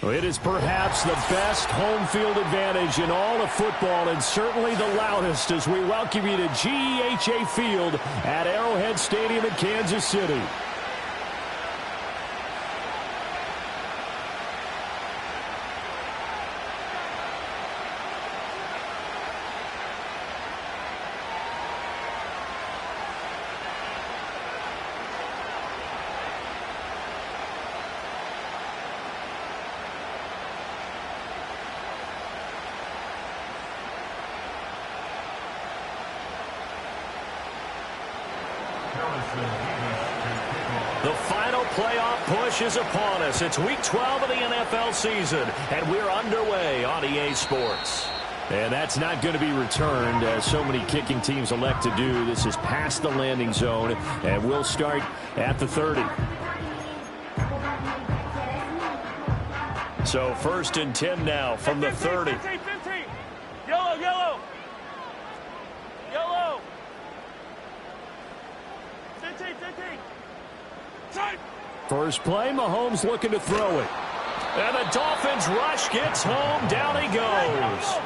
Well, it is perhaps the best home field advantage in all of football, and certainly the loudest, as we welcome you to GEHA Field at Arrowhead Stadium in Kansas City. The final playoff push is upon us. It's Week 12 of the NFL season, and we're underway on EA Sports. And that's not going to be returned, as so many kicking teams elect to do. This is past the landing zone, and we'll start at the 30. So 1st and 10 now from the 30. 15. Yellow. 15. First play, Mahomes looking to throw it. And the Dolphins rush gets home. Down he goes.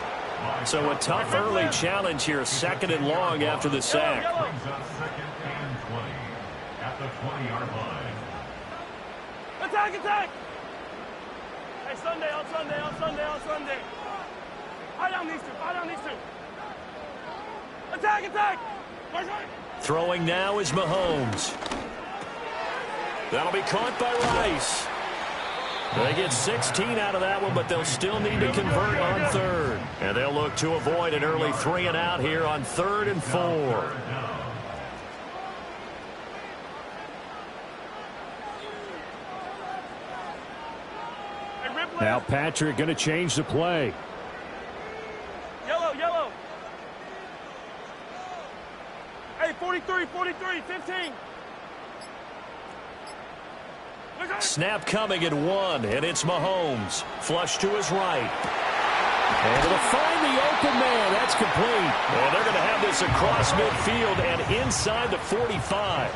So a tough early challenge here. 2nd and long after the sack. Brings up 2nd and 20 at the 20-yard line. Attack! Hey, Sunday. High down these two. Attack! Throwing now is Mahomes. That'll be caught by Rice. They get 16 out of that one, but they'll still need to convert on 3rd. And they'll look to avoid an early 3 and out here on 3rd and 4. Now Patrick going to change the play. Yellow. Hey, 43, 15. Snap coming at 1, and it's Mahomes. Flush to his right. And to find the open man. That's complete. And they're going to have this across midfield and inside the 45.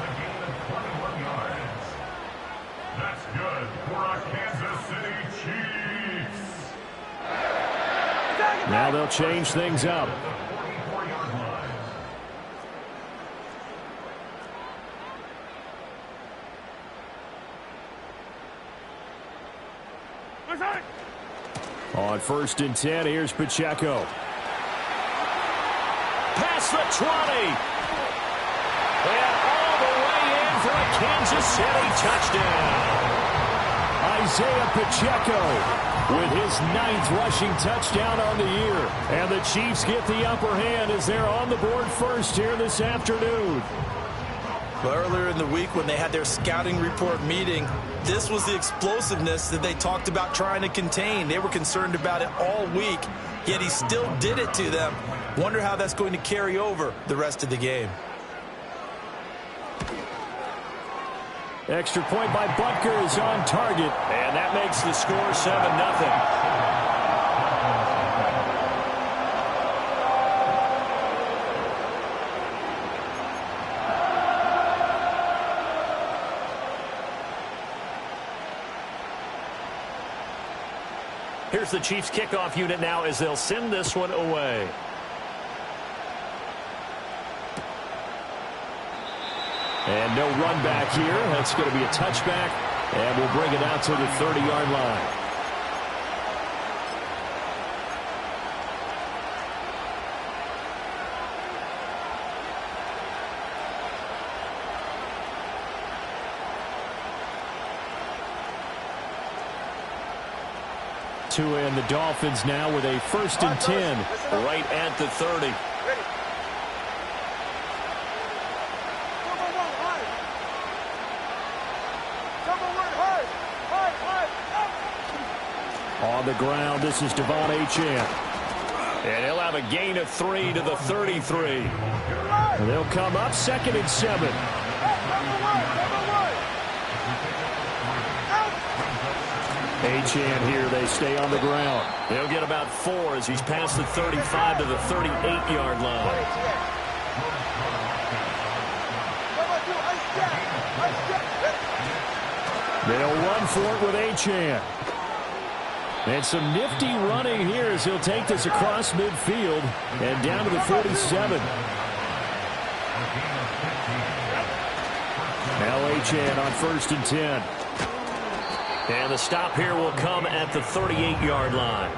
That's good for our Kansas City Chiefs. Now they'll change things up. On 1st and 10, here's Pacheco. Past the 20. And all the way in for a Kansas City touchdown. Isaiah Pacheco with his 9th rushing touchdown on the year. And the Chiefs get the upper hand as they're on the board first here this afternoon. Well, earlier in the week when they had their scouting report meeting, this was the explosiveness that they talked about trying to contain. They were concerned about it all week, yet he still did it to them. Wonder how that's going to carry over the rest of the game. Extra point by Butker is on target, and that makes the score 7-0. Here's the Chiefs kickoff unit now as they'll send this one away. And no run back here. That's going to be a touchback, and we'll bring it out to the 30-yard line. And the Dolphins now with a 1st and 10 right at the 30. On the ground, this is Devon Achane. And he'll have a gain of 3 to the 33. And they'll come up 2nd and 7. Achane here, they stay on the ground. They'll get about 4 as he's past the 35 to the 38-yard line. They'll run for it with Achane. And some nifty running here as he'll take this across midfield and down to the 47. Now Achane on 1st and 10. And the stop here will come at the 38-yard line.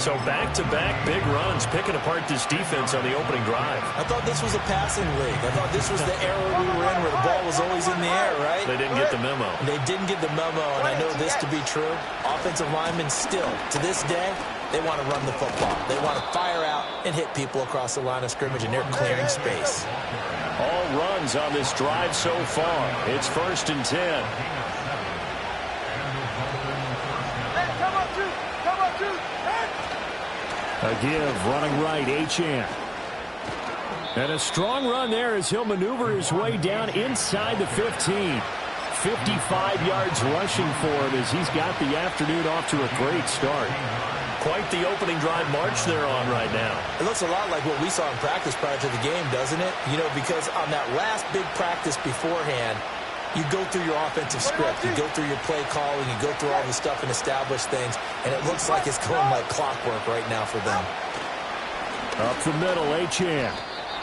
So back-to-back big runs, picking apart this defense on the opening drive. I thought this was a passing league. I thought this was the era we were in where the ball was always in the air, right? They didn't get the memo. They didn't get the memo, and I know this to be true. Offensive linemen still, to this day, they want to run the football. They want to fire out and hit people across the line of scrimmage, and they're clearing space. All runs on this drive so far. It's 1st and 10. A give, running right, Achane. And a strong run there as he'll maneuver his way down inside the 15. 55 yards rushing for him as he's got the afternoon off to a great start. Quite the opening drive march they're on right now. It looks a lot like what we saw in practice prior to the game, doesn't it? You know, because on that last big practice beforehand, you go through your offensive script, you go through your play calling, you go through all the stuff and establish things, and it looks like it's going like clockwork right now for them. Up the middle, Achane.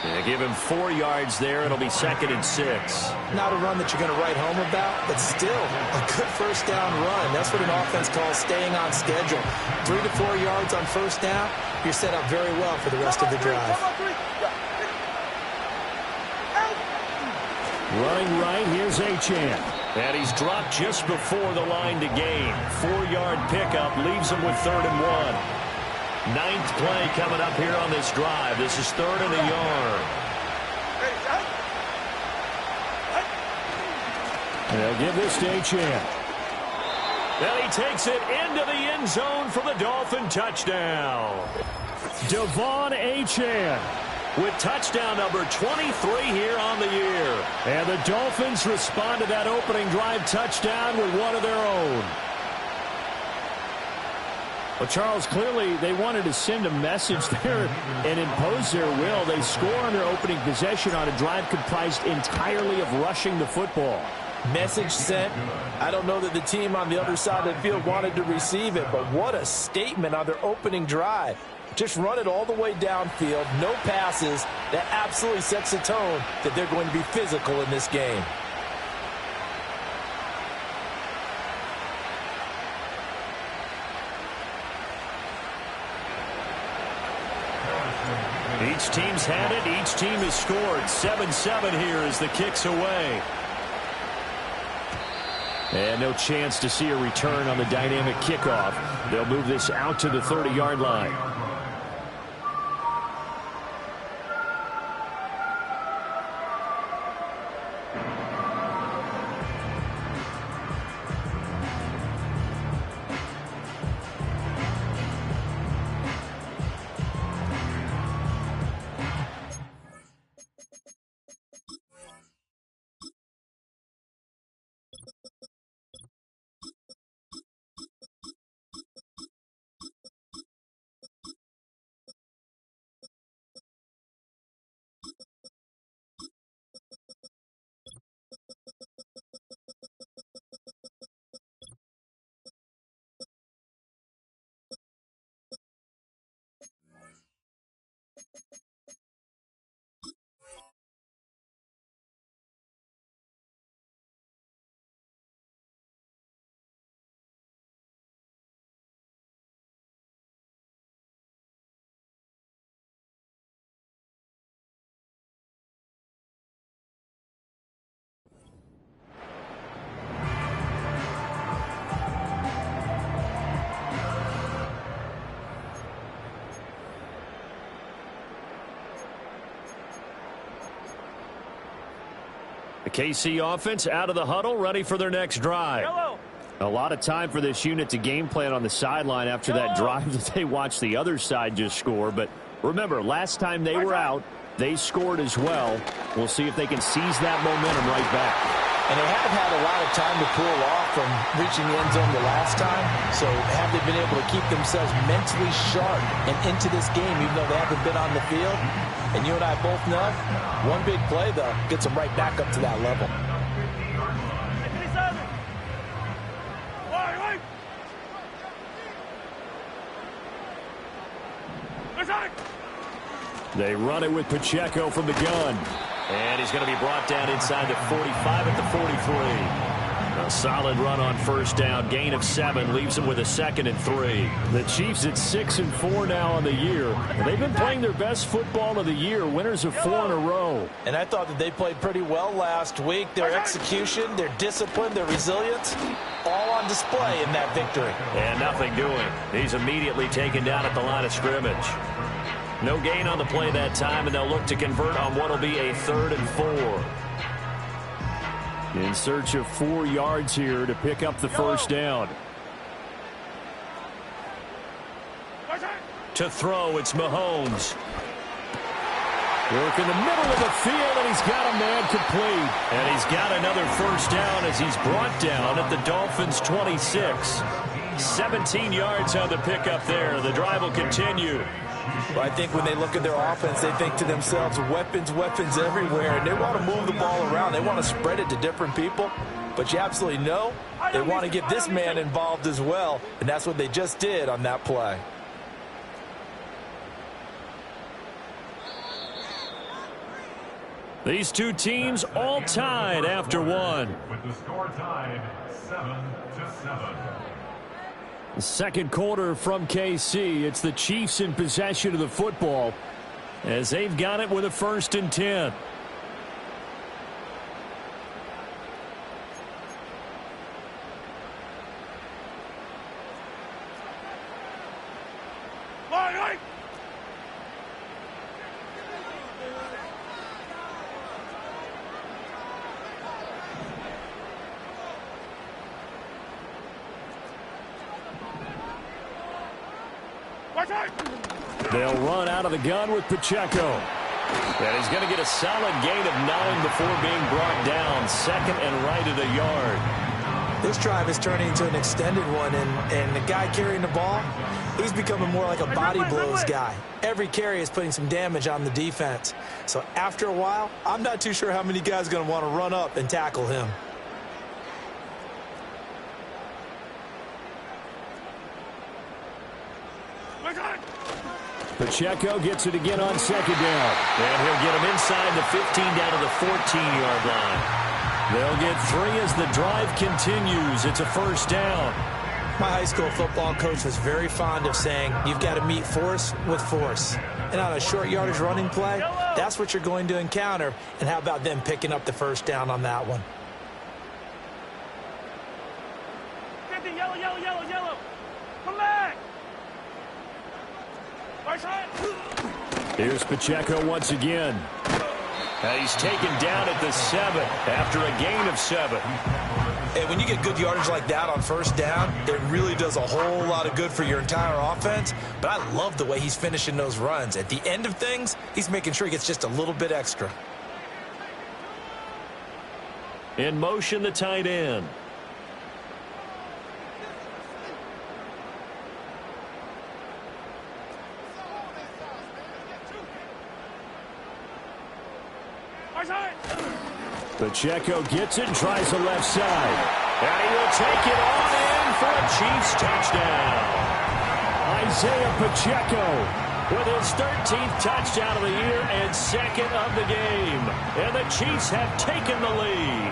They give him 4 yards there. It'll be 2nd and 6. Not a run that you're going to write home about, but still a good first down run. That's what an offense calls staying on schedule. 3 to 4 yards on first down, you're set up very well for the rest of the drive. Running right, here's Achane. And he's dropped just before the line to gain. 4-yard pickup leaves him with 3rd and 1. 9th play coming up here on this drive. This is 3rd and a yard. They'll give this to Achane. And he takes it into the end zone for the Dolphin touchdown. Devon Achane with touchdown number 23 here on the year. And the Dolphins respond to that opening drive touchdown with one of their own. Well, Charles, clearly they wanted to send a message there and impose their will. They score on their opening possession on a drive comprised entirely of rushing the football. Message sent. I don't know that the team on the other side of the field wanted to receive it, but what a statement on their opening drive. Just run it all the way downfield, no passes. That absolutely sets the tone that they're going to be physical in this game. Each team's had it. Each team has scored. 7-7 here as the kick's away. And no chance to see a return on the dynamic kickoff. They'll move this out to the 30-yard line. The KC offense out of the huddle, ready for their next drive. Yellow. A lot of time for this unit to game plan on the sideline after that drive that they watched the other side just score. But remember, last time they were out, they scored as well. We'll see if they can seize that momentum right back. And they have had a lot of time to cool off from reaching the end zone the last time. So have they been able to keep themselves mentally sharp and into this game, even though they haven't been on the field? And you and I both know, one big play, though, gets them right back up to that level. They run it with Pacheco from the gun. And he's going to be brought down inside the 45 at the 43. A solid run on first down. Gain of 7 leaves them with a 2nd and 3. The Chiefs at 6-4 now on the year. They've been playing their best football of the year. Winners of 4 in a row. And I thought that they played pretty well last week. Their execution, their discipline, their resilience, all on display in that victory. And nothing doing. He's immediately taken down at the line of scrimmage. No gain on the play that time, and they'll look to convert on what will be a 3rd and 4. In search of 4 yards here to pick up the first down. To throw, it's Mahomes. Work in the middle of the field, and he's got a man complete. And he's got another first down as he's brought down at the Dolphins' 26. 17 yards on the pickup there. The drive will continue. But I think when they look at their offense, they think to themselves, weapons, weapons everywhere. And they want to move the ball around. They want to spread it to different people. But you absolutely know they want to get this man involved as well. And that's what they just did on that play. These two teams all tied after one. With the score tied 7-7. The second quarter from KC. It's the Chiefs in possession of the football as they've got it with a 1st and 10. They'll run out of the gun with Pacheco. And he's going to get a solid gain of 9 before being brought down. 2nd and right at a yard. This drive is turning into an extended one, and the guy carrying the ball, he's becoming more like a body blows guy. Every carry is putting some damage on the defense. So after a while, I'm not too sure how many guys are going to want to run up and tackle him. Pacheco gets it again on 2nd down. And he'll get him inside the 15 down to the 14-yard line. They'll get 3 as the drive continues. It's a first down. My high school football coach was very fond of saying, you've got to meet force with force. And on a short yardage running play, that's what you're going to encounter. And how about them picking up the first down on that one? Yellow, yellow, yellow, yellow. Come back. Here's Pacheco once again. And he's taken down at the 7 after a gain of 7. And when you get good yardage like that on first down, it really does a whole lot of good for your entire offense. But I love the way he's finishing those runs. At the end of things, he's making sure he gets just a little bit extra. In motion, the tight end. Pacheco gets it and tries the left side. And he will take it on in for a Chiefs touchdown. Isaiah Pacheco with his 13th touchdown of the year and 2nd of the game. And the Chiefs have taken the lead.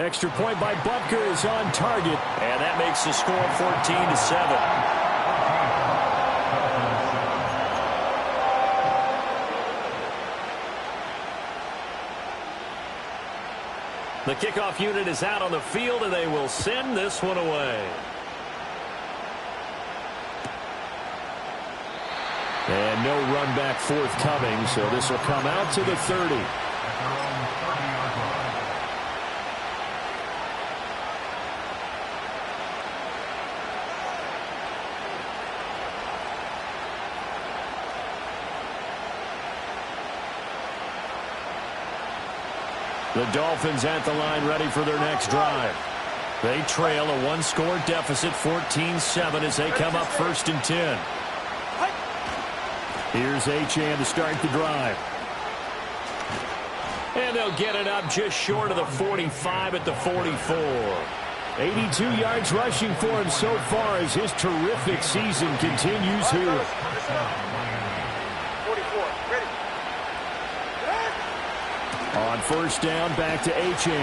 Extra point by Butker is on target. And that makes the score 14-7. The kickoff unit is out on the field, and they will send this one away. And no run back forthcoming, so this will come out to the 30. The Dolphins at the line ready for their next drive. They trail a 1-score deficit, 14-7 as they come up 1st and 10. Here's Achane to start the drive. And they'll get it up just short of the 45 at the 44. 82 yards rushing for him so far as his terrific season continues here. 44, ready. On first down, back to Achane.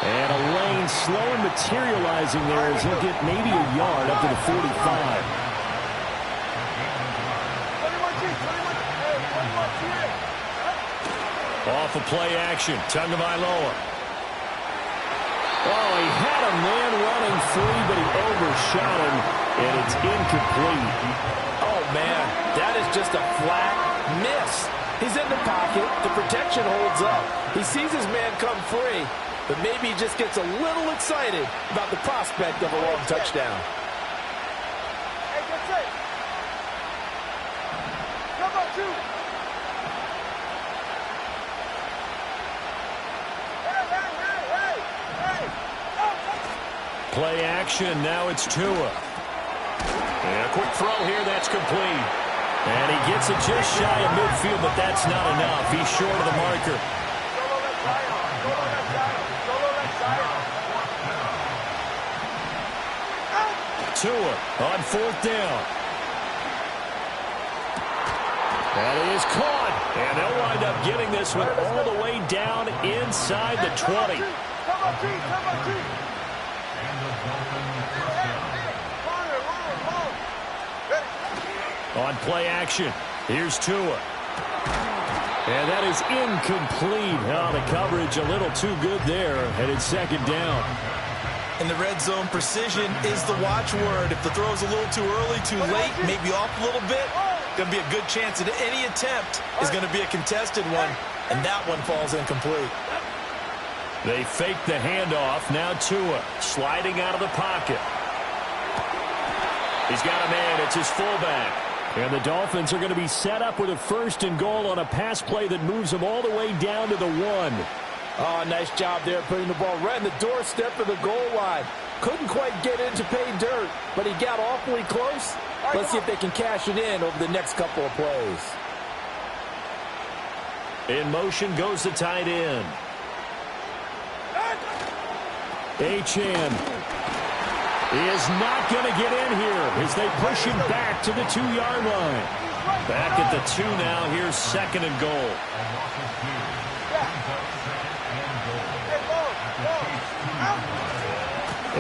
And a lane slow and materializing there as he'll get maybe a yard up to the 45. Off of play action, Tagovailoa. Oh, he had a man running free, but he overshot him, and it's incomplete. Oh, man, that is just a flat miss. He's in the pocket. The protection holds up. He sees his man come free, but maybe he just gets a little excited about the prospect of a long touchdown. Hey, that's it. Come on, two. Play action, now it's Tua. And a quick throw here, that's complete. And he gets it just shy of midfield, but that's not enough. He's short of the marker. Tua on fourth down. That is caught. And they'll wind up getting this one all the way down inside the 20. On play action, here's Tua. And that is incomplete. Oh, the coverage a little too good there, and it's second down. In the red zone, precision is the watchword. If the throw's a little too early, too late, maybe off a little bit, going to be a good chance that any attempt is going to be a contested one, and that one falls incomplete. They fake the handoff. Now Tua sliding out of the pocket. He's got a man. It's his fullback. And the Dolphins are going to be set up with a first and goal on a pass play that moves them all the way down to the 1. Oh, nice job there putting the ball right in the doorstep of the goal line. Couldn't quite get into pay dirt, but he got awfully close. Let's see if they can cash it in over the next couple of plays. In motion goes the tight end. Achane is not going to get in here as they push him back to the 2-yard line. Back at the 2 now. Here's second and goal.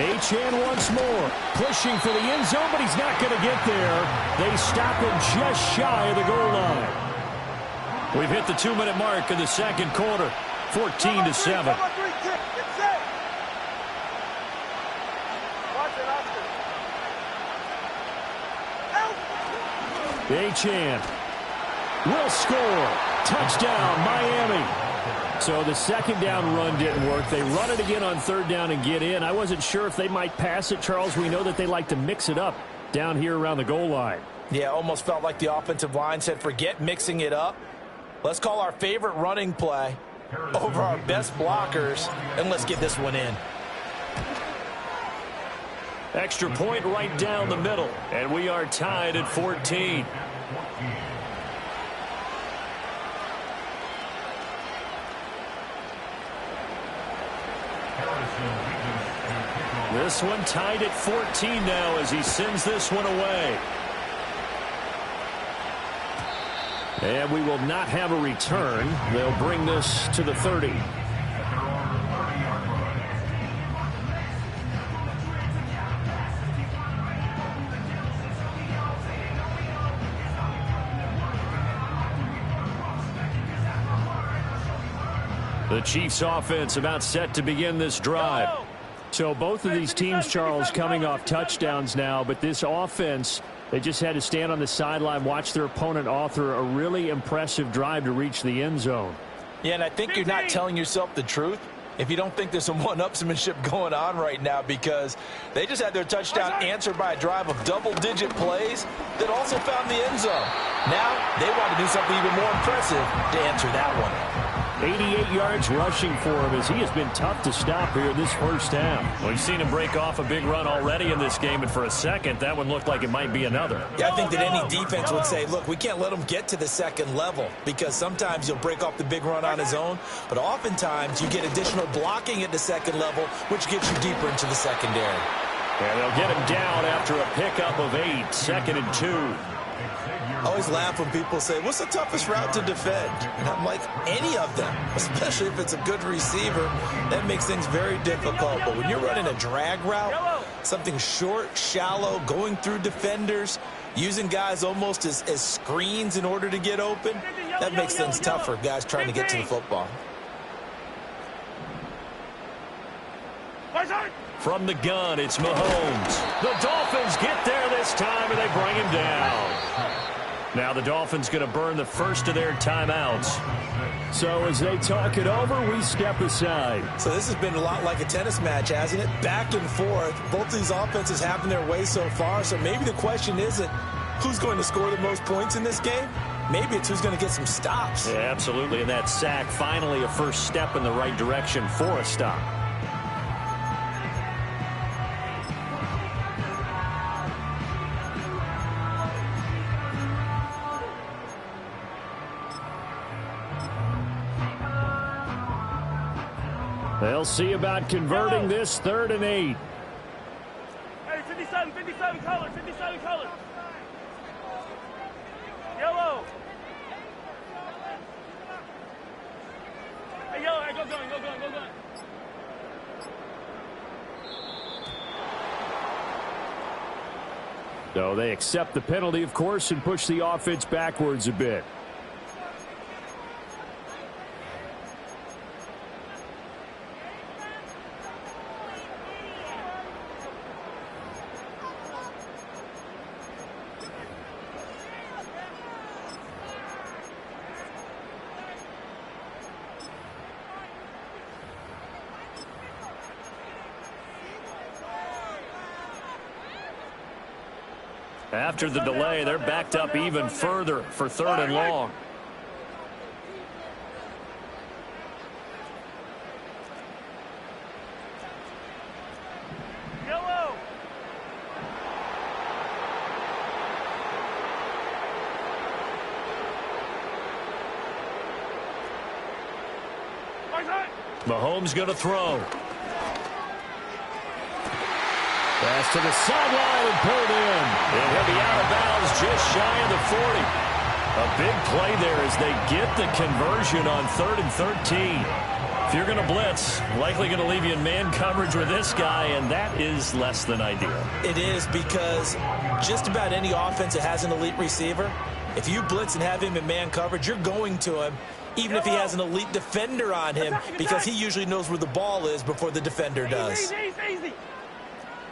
Achane once more, pushing for the end zone, but he's not going to get there. They stop him just shy of the goal line. We've hit the 2-minute mark in the second quarter, 14-7. Achane will score. Touchdown, Miami. So the second down run didn't work. They run it again on third down and get in. I wasn't sure if they might pass it, Charles. We know that they like to mix it up down here around the goal line. Yeah, almost felt like the offensive line said, forget mixing it up. Let's call our favorite running play over our best blockers, and let's get this one in. Extra point right down the middle, and we are tied at 14. This one tied at 14 now as he sends this one away. And we will not have a return. They'll bring this to the 30. The Chiefs offense about set to begin this drive. So both of these teams, Charles, coming off touchdowns now, but this offense, they just had to stand on the sideline, watch their opponent author a really impressive drive to reach the end zone. Yeah, and I think you're not telling yourself the truth if you don't think there's some one-upsmanship going on right now, because they just had their touchdown answered by a drive of double-digit plays that also found the end zone. Now they want to do something even more impressive to answer that one. 88 yards rushing for him as he has been tough to stop here in this first half. We've seen him break off a big run already in this game, and for a second, that one looked like it might be another. Yeah, I think that any defense would say, look, we can't let him get to the second level because sometimes he'll break off the big run on his own, but oftentimes you get additional blocking at the second level, which gets you deeper into the secondary. And they'll get him down after a pickup of 8, 2nd and 2. I always laugh when people say, what's the toughest route to defend? And I'm like, any of them, especially if it's a good receiver. That makes things very difficult. But when you're running a drag route, something short, shallow, going through defenders, using guys almost as screens in order to get open, that makes things tough for guys trying to get to the football. From the gun, it's Mahomes. The Dolphins get there this time, and they bring him down. Now the Dolphins going to burn the first of their timeouts. So as they talk it over, we step aside. So this has been a lot like a tennis match, hasn't it? Back and forth. Both these offenses having their way so far. So maybe the question isn't who's going to score the most points in this game. Maybe it's who's going to get some stops. Yeah, absolutely. And that sack, finally a first step in the right direction for a stop. They'll see about converting this 3rd and 8. Hey, 57 color, 57 color. Yellow. Hey, yellow, hey, go gun. So they accept the penalty, of course, and push the offense backwards a bit. After the delay, they're backed up even further for 3rd and long. Yellow. Mahomes going to throw. Pass to the sideline and pulled in. And he'll be out of bounds just shy of the 40. A big play there as they get the conversion on 3rd and 13. If you're going to blitz, likely going to leave you in man coverage with this guy, and that is less than ideal. It is because just about any offense that has an elite receiver, if you blitz and have him in man coverage, you're going to him, even if he has an elite defender on him, because he usually knows where the ball is before the defender does. Easy.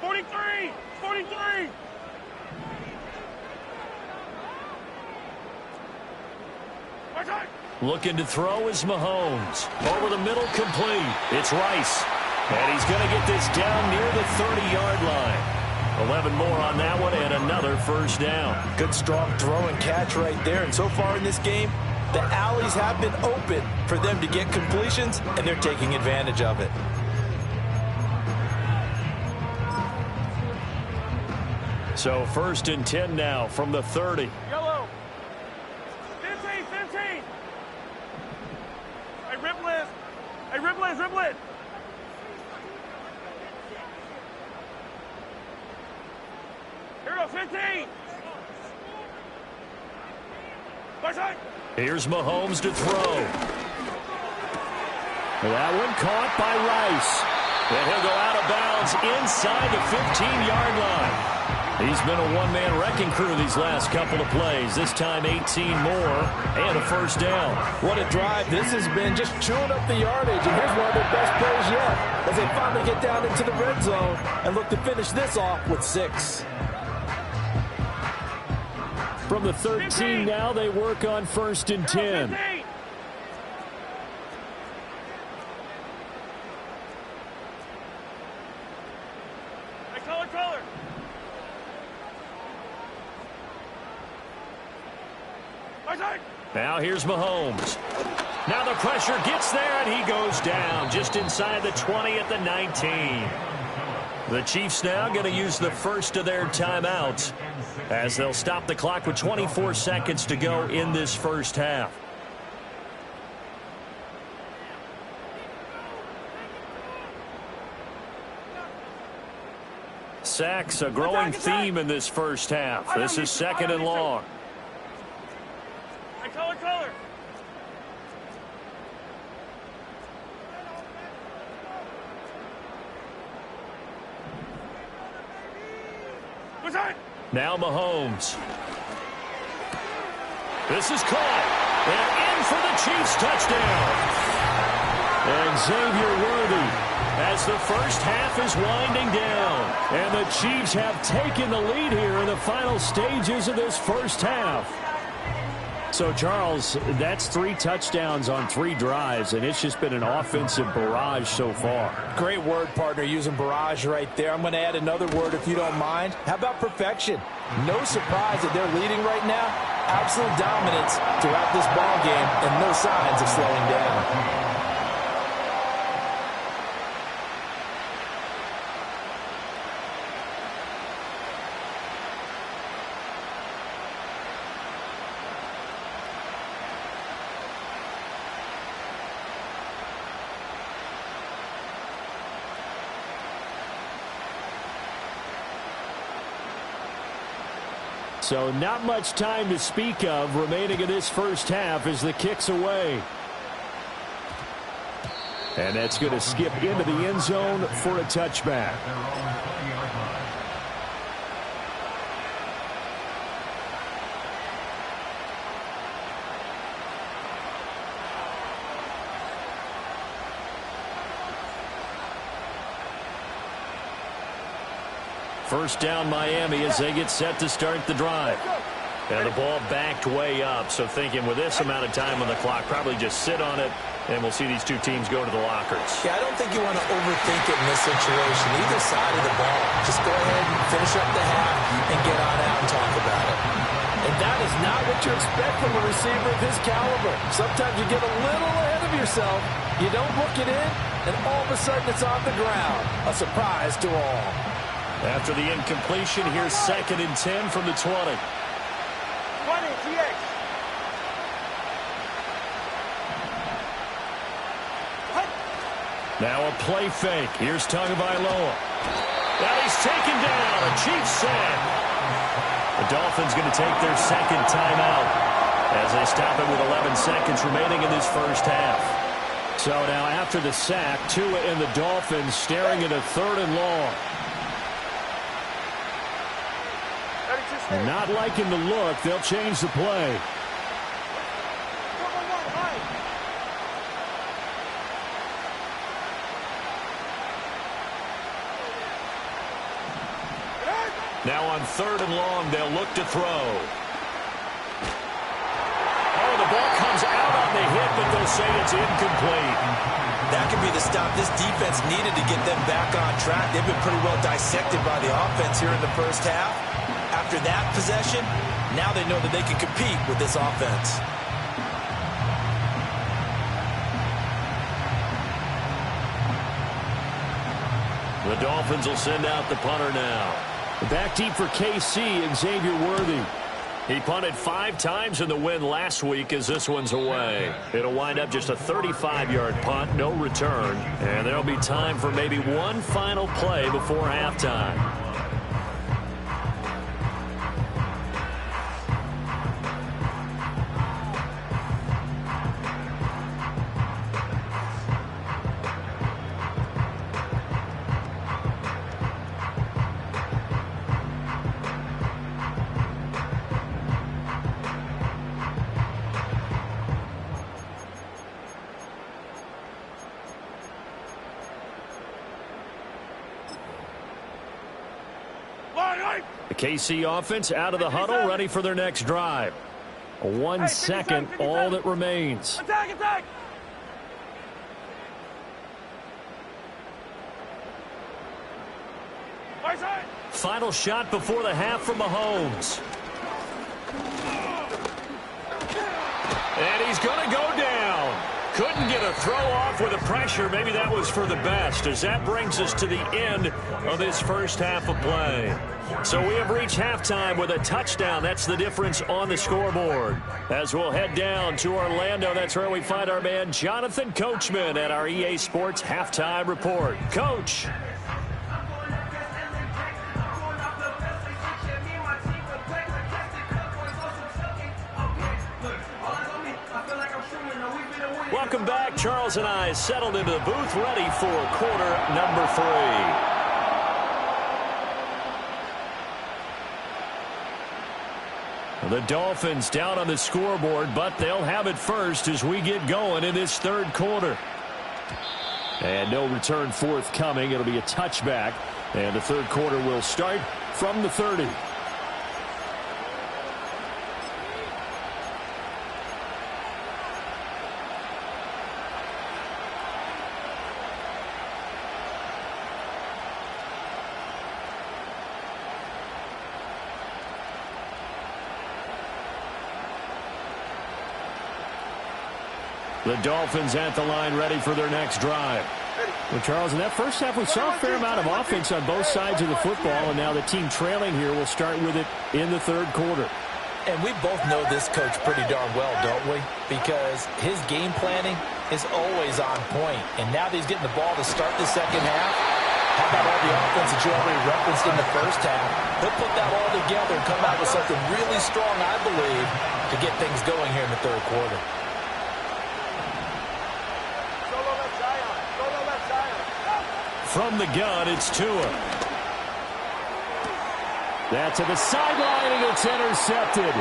43. Looking to throw is Mahomes. Over the middle, complete. It's Rice. And he's going to get this down near the 30-yard line. 11 more on that one and another first down. Good, strong throw and catch right there. And so far in this game, the alleys have been open for them to get completions, and they're taking advantage of it. So 1st and 10 now from the 30. Yellow. 15. Hey, ripple it. Here we go, 15. Here's Mahomes to throw. That one caught by Rice. And he'll go out of bounds inside the 15-yard line. He's been a one-man wrecking crew these last couple of plays. This time 18 more and a first down. What a drive this has been, just chewing up the yardage. And here's one of their best plays yet as they finally get down into the red zone and look to finish this off with 6. From the 13 now, they work on 1st and 10. Color. Now here's Mahomes. Now the pressure gets there, and he goes down just inside the 20 at the 19. The Chiefs now going to use the first of their timeouts as they'll stop the clock with 24 seconds to go in this first half. Sacks, a growing theme in this first half. This is 2nd and long. Color. Now Mahomes. This is caught. And in for the Chiefs touchdown. And Xavier Worthy as the first half is winding down. And the Chiefs have taken the lead here in the final stages of this first half. So, Charles, that's 3 touchdowns on 3 drives, and it's just been an offensive barrage so far. Great word, partner, using barrage right there. I'm going to add another word if you don't mind. How about perfection? No surprise that they're leading right now. Absolute dominance throughout this ball game and no signs of slowing down. So not much time to speak of remaining in this first half as the kick's away. And that's going to skip into the end zone for a touchback. First down Miami as they get set to start the drive. And the ball backed way up, so thinking with this amount of time on the clock, probably just sit on it, and we'll see these two teams go to the lockers. Yeah, I don't think you want to overthink it in this situation. Either side of the ball. Just go ahead and finish up the half and get on out and talk about it. And that is not what you expect from a receiver of his caliber. Sometimes you get a little ahead of yourself. You don't look it in, and all of a sudden it's on the ground. A surprise to all. After the incompletion, here's 2nd and 10 from the 20. 20, TX. Now a play fake. Here's Tagovailoa. Now he's taken down. A Chiefs sack. The Dolphins going to take their 2nd timeout as they stop it with 11 seconds remaining in this first half. So now after the sack, Tua and the Dolphins staring at a 3rd and long. And not liking the look, they'll change the play. Now on 3rd and long, they'll look to throw. Oh, the ball comes out on the hit, but they'll say it's incomplete. That could be the stop this defense needed to get them back on track. They've been pretty well dissected by the offense here in the first half. After that possession, now they know that they can compete with this offense. The Dolphins will send out the punter now. Back deep for KC, Xavier Worthy. He punted 5 times in the win last week as this one's away. It'll wind up just a 35-yard punt, no return. And there'll be time for maybe one final play before halftime. The KC offense out of the huddle, ready for their next drive. 1 second, all that remains. Attack! Final shot before the half from Mahomes. And he's going to go down. to throw off with the pressure. Maybe that was for the best, as that brings us to the end of this first half of play. So we have reached halftime with a touchdown. That's the difference on the scoreboard. As we'll head down to Orlando, that's where we find our man Jonathan Coachman at our EA Sports Halftime Report. Coach. Welcome back. Charles and I settled into the booth, ready for quarter number 3. The Dolphins down on the scoreboard, but they'll have it first as we get going in this third quarter. And no return forthcoming. It'll be a touchback, and the third quarter will start from the 30. The Dolphins at the line, ready for their next drive. Well, Charles, in that first half, we saw a fair amount of offense on both sides of the football, and now the team trailing here will start with it in the third quarter. And we both know this coach pretty darn well, don't we? Because his game planning is always on point. And now that he's getting the ball to start the second half, how about all the offense that you already referenced in the first half? He'll put that all together and come out with something really strong, I believe, to get things going here in the third quarter. From the gun, it's Tua. That's to the sideline, and it's intercepted.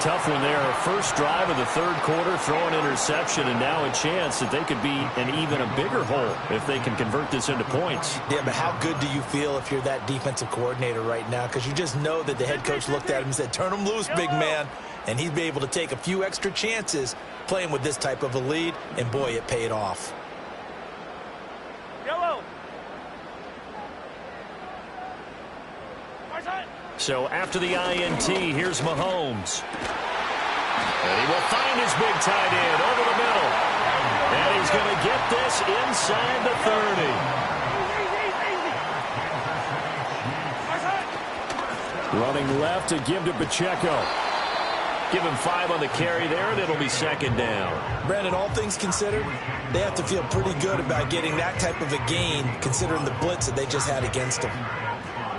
Tough one there. First drive of the third quarter, throw an interception, and now a chance that they could be in even a bigger hole if they can convert this into points. Yeah, but how good do you feel if you're that defensive coordinator right now? Because you just know that the head coach looked at him and said, turn him loose, big man. And he'd be able to take a few extra chances playing with this type of a lead, and boy, it paid off. So after the INT, here's Mahomes. And he will find his big tight end over the middle. And he's going to get this inside the 30. Running left to give to Pacheco. Give him 5 on the carry there, and it'll be second down. Brandon, all things considered, they have to feel pretty good about getting that type of a gain, considering the blitz that they just had against them.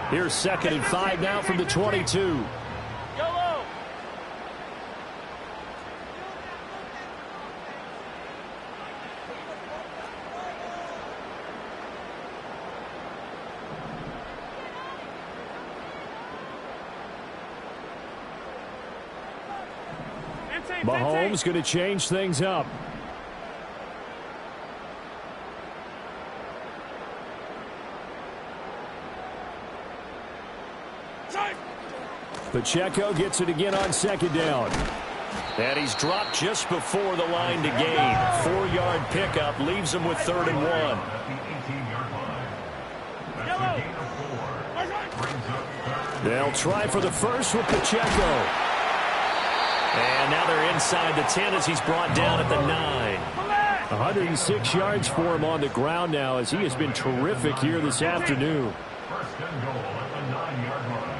Here's second and 5 now from the 22. Mahomes going to change things up. Pacheco gets it again on second down. And he's dropped just before the line to gain. 4-yard pickup leaves him with 3rd and 1. They'll try for the first with Pacheco. And now they're inside the 10 as he's brought down at the 9. 106 yards for him on the ground now as he has been terrific here this afternoon. First and goal at the 9-yard line.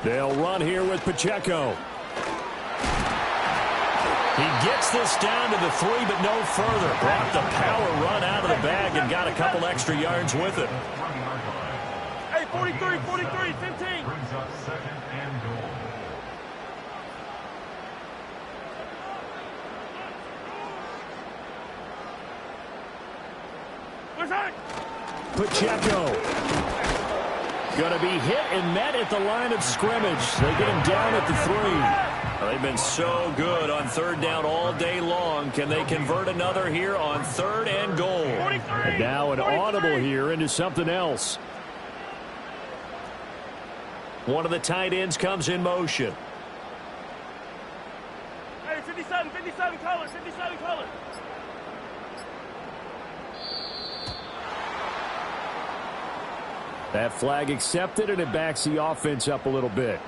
They'll run here with Pacheco. He gets this down to the 3, but no further. Brought the power run out of the bag and got a couple extra yards with it. Hey, 43, 43, 15. Brings up second and goal. Pacheco. Going to be hit and met at the line of scrimmage. They get him down at the 3. They've been so good on third down all day long. Can they convert another here on 3rd and goal? And now an audible here into something else. One of the tight ends comes in motion. Hey, 57 color, 57 color. That flag accepted, and it backs the offense up a little bit.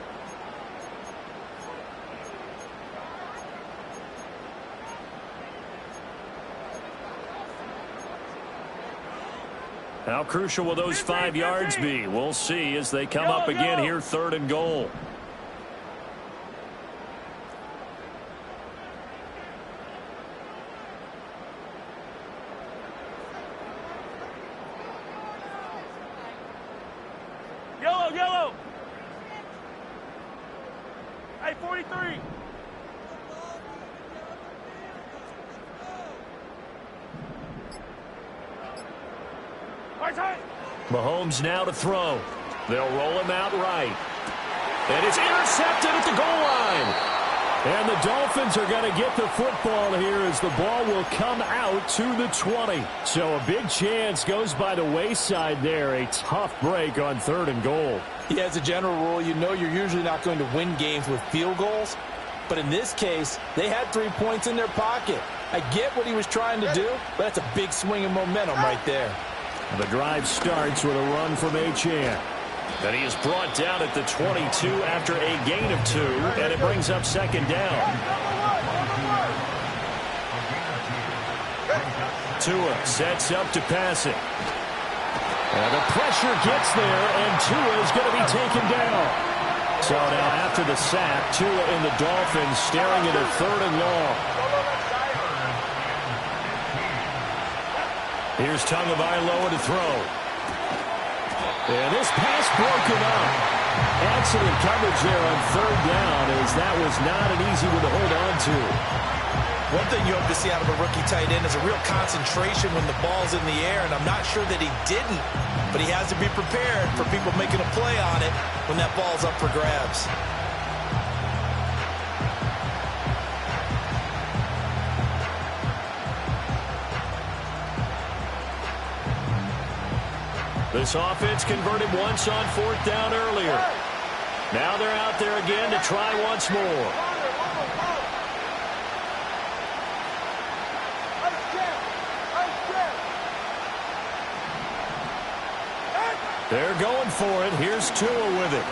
How crucial will those 5 yards be? We'll see as they come up again here, 3rd and goal. Yellow. Hey, 43. Mahomes now to throw. They'll roll him out right. And it's intercepted at the goal line. And the Dolphins are going to get the football here as the ball will come out to the 20. So a big chance goes by the wayside there. A tough break on 3rd and goal. Yeah, as a general rule, you know you're usually not going to win games with field goals. But in this case, they had 3 points in their pocket. I get what he was trying to do, but that's a big swing of momentum right there. The drive starts with a run from Achane. And he is brought down at the 22 after a gain of 2, and it brings up 2nd down. Tua sets up to pass it. And the pressure gets there, and Tua is going to be taken down. So now after the sack, Tua and the Dolphins staring at a 3rd and long. Here's Tagovailoa to throw. And this pass broken up. Excellent coverage there on 3rd down, as that was not an easy one to hold on to. One thing you hope to see out of a rookie tight end is a real concentration when the ball's in the air, and I'm not sure that he didn't, but he has to be prepared for people making a play on it when that ball's up for grabs. This offense converted once on 4th down earlier. Now they're out there again to try once more. They're going for it. Here's Tua with it.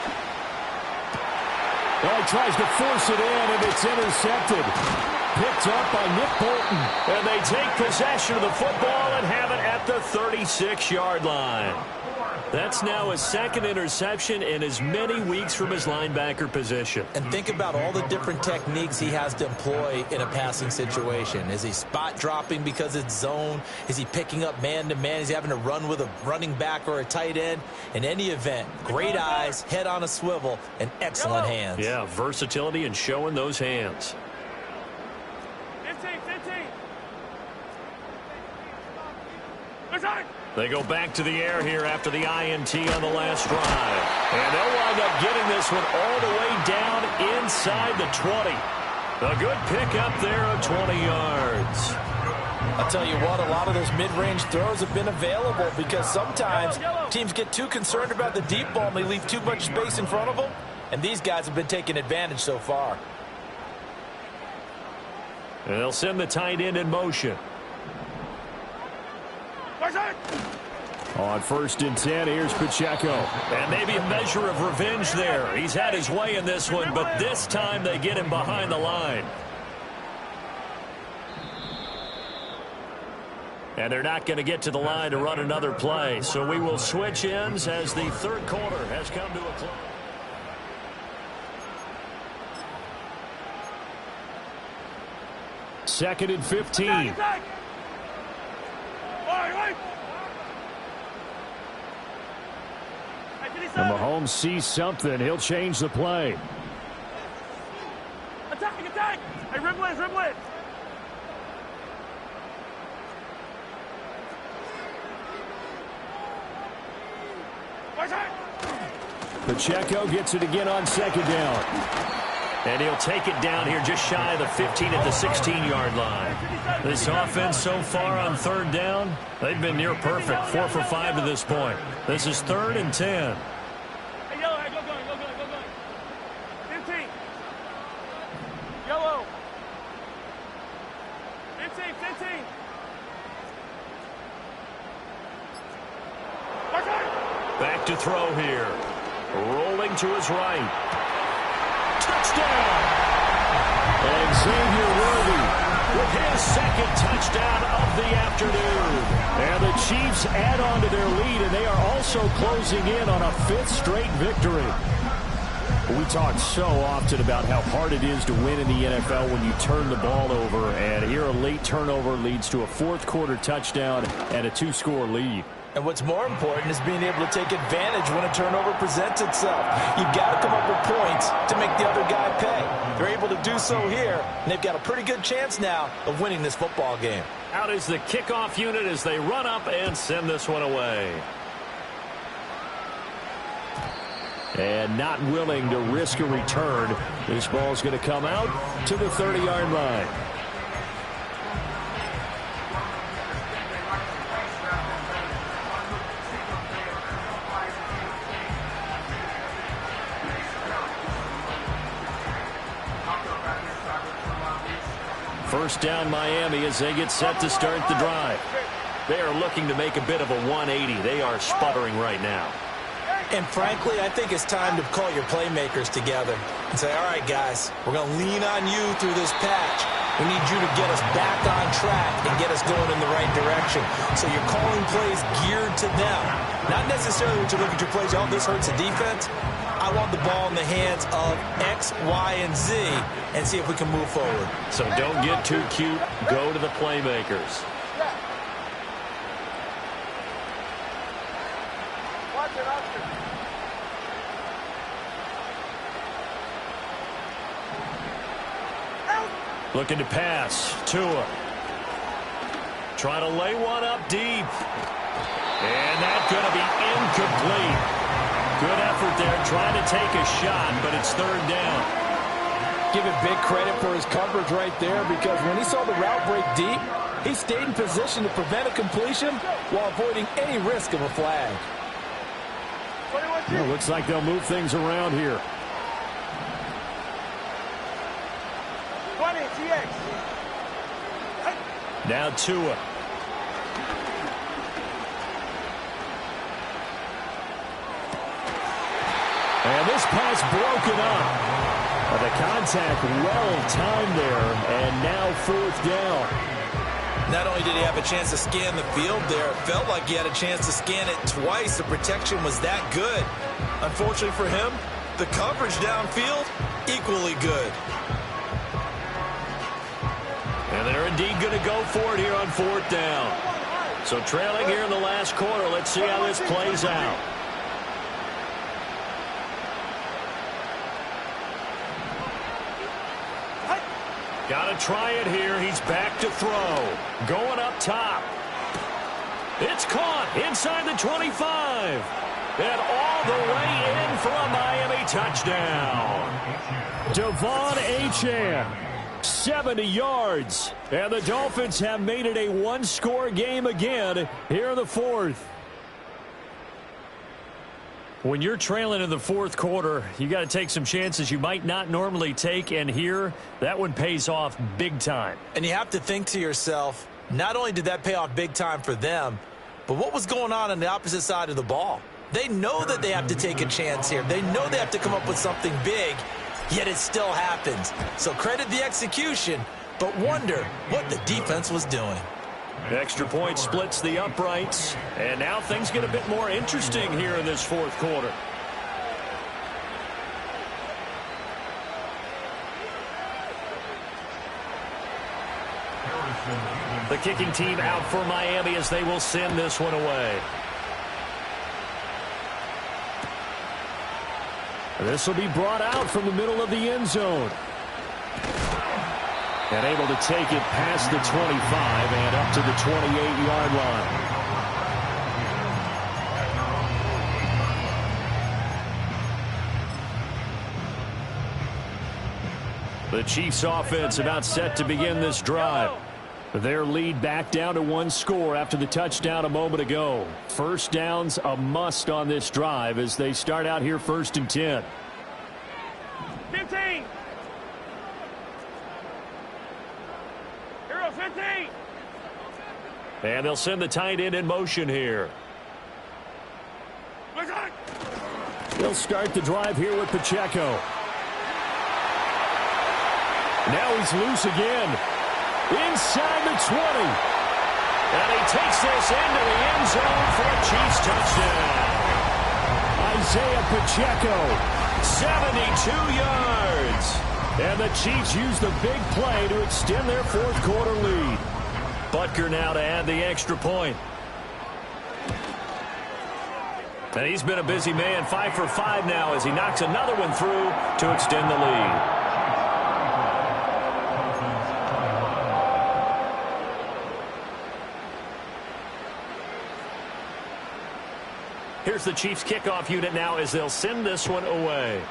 Well, he tries to force it in, and it's intercepted. Picked up by Nick Bolton. And they take possession of the football and have it at the 36-yard line. That's now his 2nd interception in as many weeks from his linebacker position. And think about all the different techniques he has to employ in a passing situation. Is he spot dropping because it's zone? Is he picking up man-to-man? Is he having to run with a running back or a tight end? In any event, great eyes, head on a swivel, and excellent hands. Yeah, versatility and showing those hands. 15. They go back to the air here after the INT on the last drive. And they'll wind up getting this one all the way down inside the 20. A good pickup there of 20 yards. I'll tell you what, a lot of those mid-range throws have been available because sometimes teams get too concerned about the deep ball and they leave too much space in front of them. And these guys have been taking advantage so far. And they'll send the tight end in motion. On 1st and 10, here's Pacheco. And maybe a measure of revenge there. He's had his way in this one, but this time they get him behind the line. And they're not going to get to the line to run another play. So we will switch ends as the 3rd quarter has come to a close. Second and 15. And Mahomes sees something. He'll change the play. Attack! Hey, rib blitz! Pacheco gets it again on 2nd down. And he'll take it down here just shy of the 15 at the 16-yard line. This offense so far on 3rd down, they've been near perfect. 4 for 5 to this point. This is 3rd and 10. Hey, yellow, go going. 15. Yellow. 15. Back to throw here. Rolling to his right. Touchdown! And Xavier Worthy with his second touchdown of the afternoon. And the Chiefs add on to their lead, and they are also closing in on a fifth straight victory. We talk so often about how hard it is to win in the NFL when you turn the ball over, and here a late turnover leads to a fourth-quarter touchdown and a two-score lead. And what's more important is being able to take advantage when a turnover presents itself. You've got to come up with points to make the other guy pay. They're able to do so here, and they've got a pretty good chance now of winning this football game. Out is the kickoff unit as they run up and send this one away. And not willing to risk a return, this ball's going to come out to the 30-yard line. First down Miami as they get set to start the drive. They are looking to make a bit of a 180. They are sputtering right now. And frankly, I think it's time to call your playmakers together and say, all right, guys, we're going to lean on you through this patch. We need you to get us back on track and get us going in the right direction. So you're calling plays geared to them. Not necessarily when you look at your plays, oh, this hurts the defense. I want the ball in the hands of X, Y, and Z and see if we can move forward. So don't get too cute. Go to the playmakers. Looking to pass. Tua. Trying to lay one up deep. And that's going to be incomplete. Good effort there trying to take a shot, but it's third down. Give it big credit for his coverage right there, because when he saw the route break deep, he stayed in position to prevent a completion while avoiding any risk of a flag. Well, looks like they'll move things around here. 20, TX. Now Tua. And this pass broken up. The contact well timed there, and now fourth down. Not only did he have a chance to scan the field there, it felt like he had a chance to scan it twice. The protection was that good. Unfortunately for him, the coverage downfield, equally good. And they're indeed going to go for it here on fourth down. So trailing here in the last quarter. Let's see how this plays out. Got to try it here. He's back to throw. Going up top. It's caught inside the 25. And all the way in for a Miami touchdown. Devon Achane, 70 yards. And the Dolphins have made it a one-score game again here in the fourth. When you're trailing in the fourth quarter, you got to take some chances you might not normally take, and here, that one pays off big time. And you have to think to yourself, not only did that pay off big time for them, but what was going on the opposite side of the ball? They know that they have to take a chance here. They know they have to come up with something big, yet it still happens. So credit the execution, but wonder what the defense was doing. Extra point splits the uprights, and now things get a bit more interesting here in this fourth quarter. The kicking team out for Miami as they will send this one away. This will be brought out from the middle of the end zone. And able to take it past the 25 and up to the 28-yard line. The Chiefs offense about set to begin this drive. Their lead back down to one score after the touchdown a moment ago. First down's a must on this drive as they start out here first and 10. 15. 15. And they'll send the tight end in motion here. Let's go. They'll start the drive here with Pacheco. Now he's loose again. Inside the 20. And he takes this into the end zone for a Chiefs touchdown. Isaiah Pacheco, 72 yards. And the Chiefs use the big play to extend their fourth quarter lead. Butker now to add the extra point. And he's been a busy man, 5 for 5 now as he knocks another one through to extend the lead. Here's the Chiefs kickoff unit now as they'll send this one away.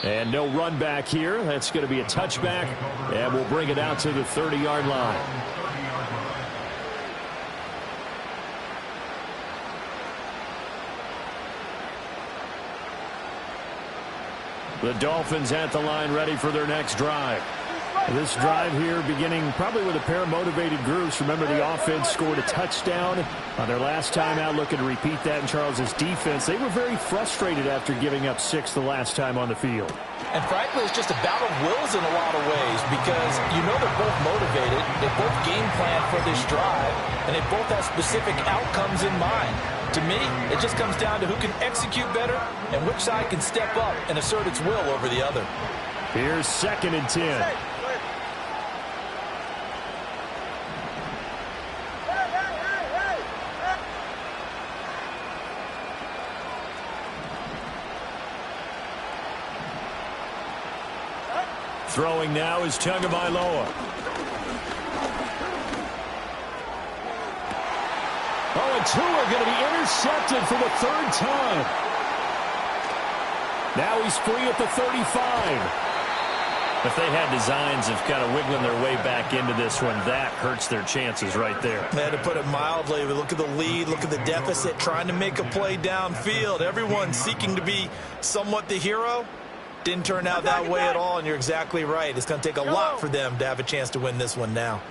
And no run back here. That's going to be a touchback, and we'll bring it out to the 30-yard line. The Dolphins at the line ready for their next drive. This drive here beginning probably with a pair of motivated groups. Remember, the offense scored a touchdown on their last time out, looking to repeat that in Charles's defense. They were very frustrated after giving up 6 the last time on the field. And frankly, it's just a battle of wills in a lot of ways because you know they're both motivated. They both game plan for this drive, and they both have specific outcomes in mind. To me, it just comes down to who can execute better and which side can step up and assert its will over the other. Here's 2nd and 10. Throwing now is Tagovailoa. Oh, and two are going to be intercepted for the 3rd time. Now he's free at the 35. If they had designs of kind of wiggling their way back into this one, that hurts their chances right there. To put it mildly, look at the lead, look at the deficit, trying to make a play downfield. Everyone seeking to be somewhat the hero. Didn't turn out that way at all, and you're exactly right. It's going to take a lot for them to have a chance to win this one now.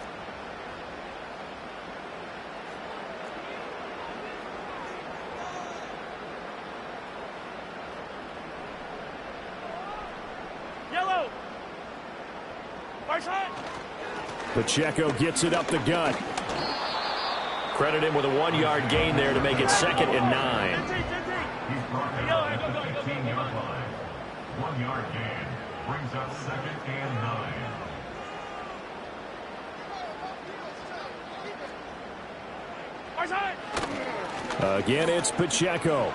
Yellow. Pacheco gets it up the gut. Credit him with a 1-yard gain there to make it 2nd and 9. He's brought down at the 15-yard line. 1-yard gain brings up 2nd and 9. Again, it's Pacheco.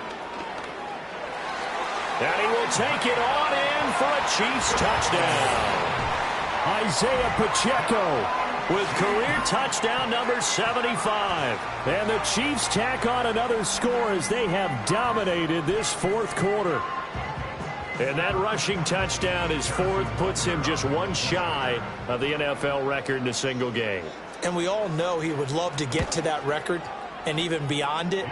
And he will take it on in for a Chiefs touchdown. Isaiah Pacheco with career touchdown number 75. And the Chiefs tack on another score as they have dominated this 4th quarter. And that rushing touchdown, his 4th, puts him just one shy of the NFL record in a single game. And we all know he would love to get to that record and even beyond it,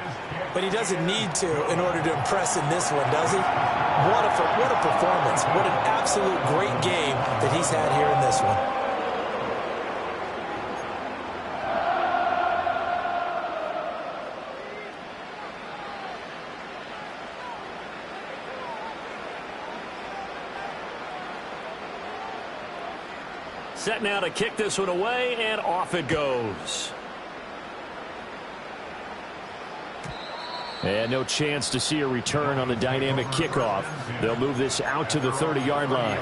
but he doesn't need to in order to impress in this one, does he? What a performance. What an absolute great game that he's had here in this one. Set now to kick this one away, and off it goes. And no chance to see a return on the dynamic kickoff. They'll move this out to the 30-yard line.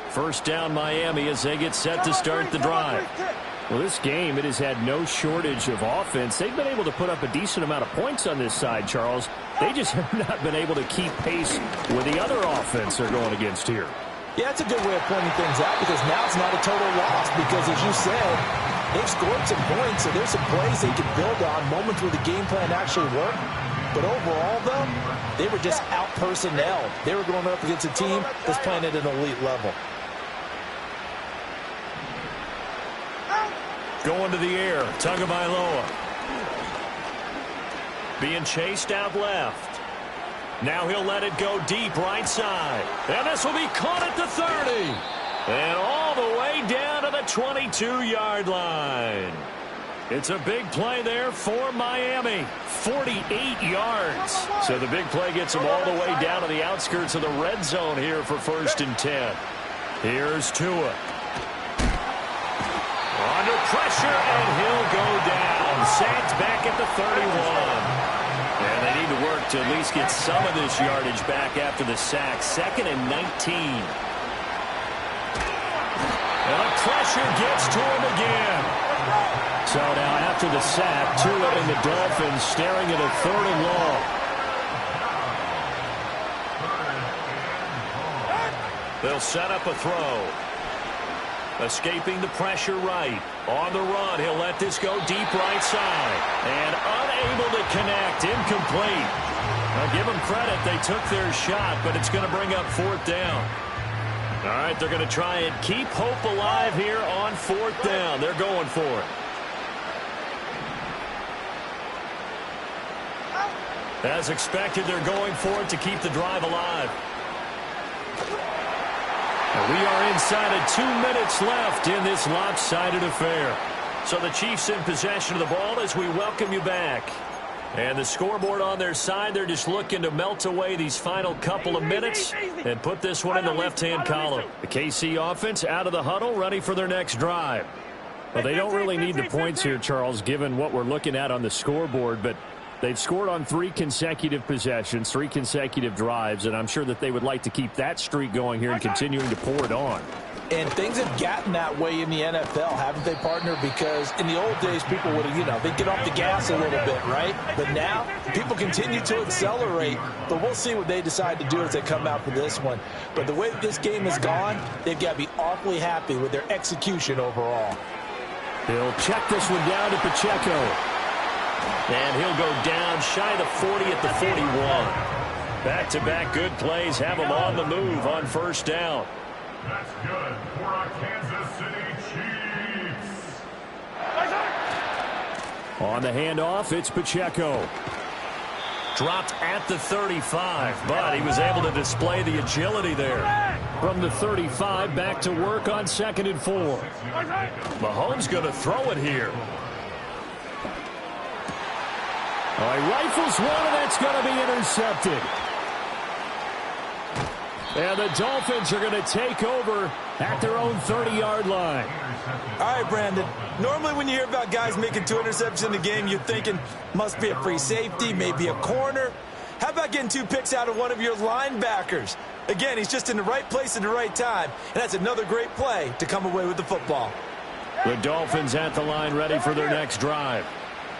First down, Miami, as they get set to start the drive. Well, this game, it has had no shortage of offense. They've been able to put up a decent amount of points on this side, Charles. They just have not been able to keep pace with the other offense they're going against here. Yeah, it's a good way of pointing things out because now it's not a total loss because, as you said, they've scored some points, so there's some plays they can build on, moments where the game plan actually worked. But overall, though, they were just out-personnel. They were going up against a team that's playing at an elite level. Going to the air, Tagovailoa. Being chased out left. Now he'll let it go deep right side. And this will be caught at the 30. And all the way down to the 22-yard line. It's a big play there for Miami. 48 yards. So the big play gets them all the way down to the outskirts of the red zone here for 1st and 10. Here's Tua. Under pressure, and he'll go down. Sacked back at the 31. And they need to work to at least get some of this yardage back after the sack. 2nd and 19. And the pressure gets to him again. So now after the sack, Tua and the Dolphins staring at a 3rd and long. They'll set up a throw. Escaping the pressure right. On the run, he'll let this go deep right side. And unable to connect. Incomplete. Now give them credit. They took their shot, but it's going to bring up 4th down. All right, they're going to try and keep hope alive here on 4th down. They're going for it. As expected, they're going for it to keep the drive alive. And we are inside of 2 minutes left in this lopsided affair. So the Chiefs in possession of the ball as we welcome you back. And the scoreboard on their side, they're just looking to melt away these final couple of minutes and put this one in the left-hand column. The KC offense out of the huddle, ready for their next drive. Well, they don't really need the points here, Charles, given what we're looking at on the scoreboard, but they've scored on 3 consecutive possessions, 3 consecutive drives, and I'm sure that they would like to keep that streak going here and continuing to pour it on. And things have gotten that way in the NFL, haven't they, partner? Because in the old days, people would have, they'd get off the gas a little bit, right? But now, people continue to accelerate. But we'll see what they decide to do as they come out for this one. But the way that this game has gone, they've got to be awfully happy with their execution overall. He'll check this one down to Pacheco. And he'll go down shy of the 40 at the 41. Back-to-back good plays have him on the move on 1st down. That's good for our Kansas City Chiefs. On the handoff, it's Pacheco. Dropped at the 35, but he was able to display the agility there. From the 35, back to work on 2nd and 4. Mahomes going to throw it here. Oh, he rifles one, and that's going to be intercepted. And the Dolphins are going to take over at their own 30-yard line. All right, Brandon. Normally when you hear about guys making 2 interceptions in a game, you're thinking must be a free safety, maybe a corner. How about getting 2 picks out of one of your linebackers? Again, he's just in the right place at the right time, and that's another great play to come away with the football. The Dolphins at the line ready for their next drive.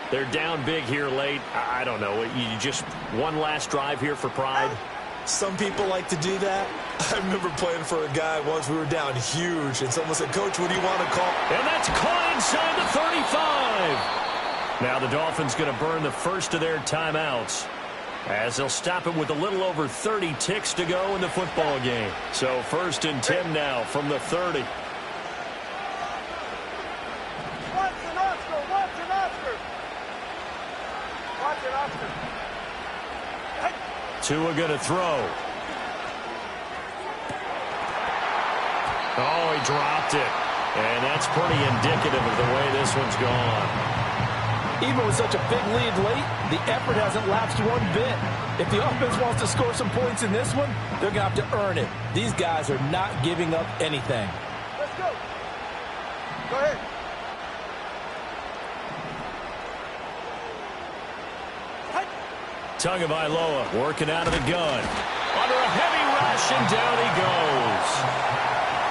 They're down big here late. I don't know. You just one last drive here for pride? Some people like to do that. I remember playing for a guy once. We were down huge, and someone said, "Coach, what do you want to call?" And that's caught inside the 35. Now the Dolphins going to burn the first of their timeouts as they'll stop it with a little over 30 ticks to go in the football game. So 1st and 10 now from the 30. Tua going to throw. Oh, he dropped it. And that's pretty indicative of the way this one's gone. Even with such a big lead late, the effort hasn't lapsed one bit. If the offense wants to score some points in this one, they're going to have to earn it. These guys are not giving up anything. Let's go. Go ahead. Tagovailoa working out of the gun. Under a heavy rush, and down he goes.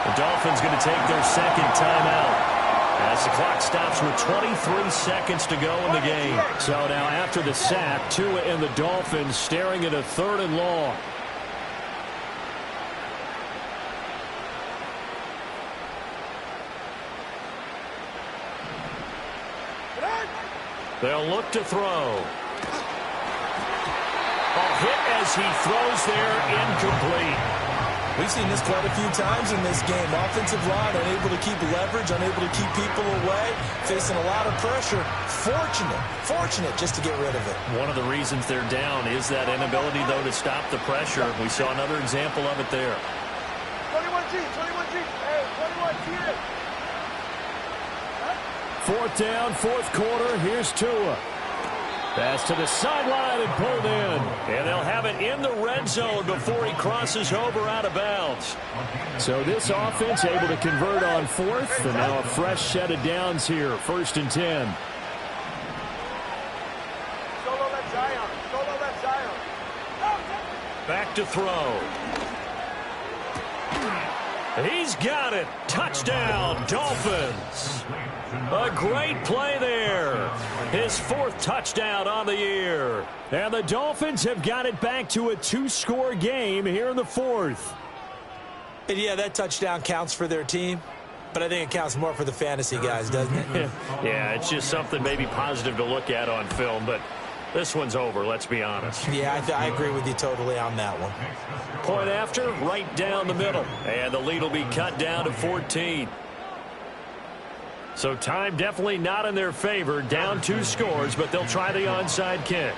The Dolphins going to take their 2nd timeout as the clock stops with 23 seconds to go in the game. So now after the sack, Tua and the Dolphins staring at a 3rd and long. They'll look to throw. A hit as he throws there, incomplete. We've seen this quite a few times in this game. Offensive line unable to keep leverage, unable to keep people away, facing a lot of pressure. Fortunate just to get rid of it. One of the reasons they're down is that inability, though, to stop the pressure. We saw another example of it there. 21G. Hey, 21G. Fourth down, fourth quarter. Here's Tua. Pass to the sideline and pulled in. And they'll have it in the red zone before he crosses over out of bounds. So this offense able to convert on fourth. And now a fresh set of downs here. 1st and 10. Back to throw. He's got it. Touchdown, Dolphins. A great play there. His 4th touchdown on the year. And the Dolphins have got it back to a 2-score game here in the 4th. And yeah, that touchdown counts for their team, but I think it counts more for the fantasy guys, doesn't it? Yeah, it's just something maybe positive to look at on film, but this one's over, let's be honest. Yeah, I agree with you totally on that one. Point after, right down the middle. And the lead will be cut down to 14. So time definitely not in their favor. Down 2 scores, but they'll try the onside kick.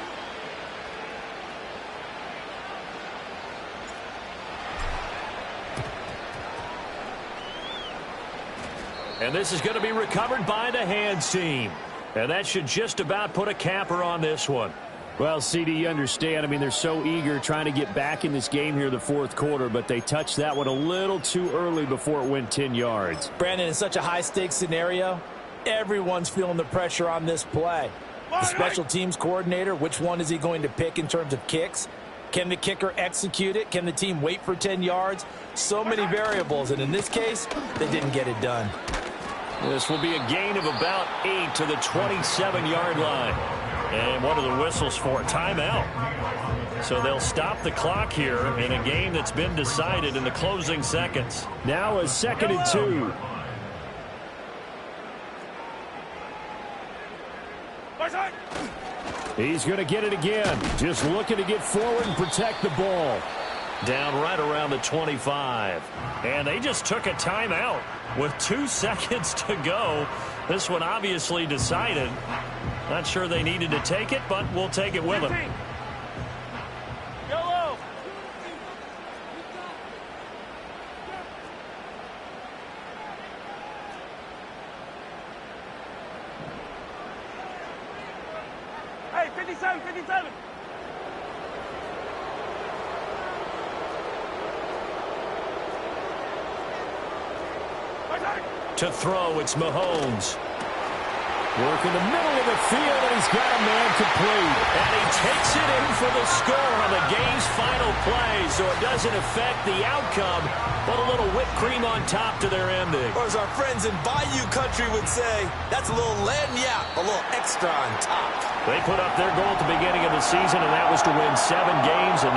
And this is going to be recovered by the hands team. And that should just about put a capper on this one. Well, CD, you understand. I mean, they're so eager trying to get back in this game here in the 4th quarter, but they touched that one a little too early before it went 10 yards. Brandon, in such a high-stakes scenario, everyone's feeling the pressure on this play. The special teams coordinator, which one is he going to pick in terms of kicks? Can the kicker execute it? Can the team wait for 10 yards? So many variables, and in this case, they didn't get it done. This will be a gain of about 8 to the 27-yard line. And what are the whistles for? Timeout. So they'll stop the clock here in a game that's been decided in the closing seconds. Now a 2nd and 2. He's going to get it again. Just looking to get forward and protect the ball. Down right around the 25. And they just took a timeout with 2 seconds to go. This one obviously decided. Not sure they needed to take it, but we'll take it with them. Yellow. Hey, 57. To throw, it's Mahomes. Work in the middle of the field, and he's got a man complete. And he takes it in for the score on the game's final play, so it doesn't affect the outcome, but a little whipped cream on top to their ending. Or as our friends in Bayou Country would say, that's a little lagniappe, a little extra on top. They put up their goal at the beginning of the season, and that was to win 7 games. And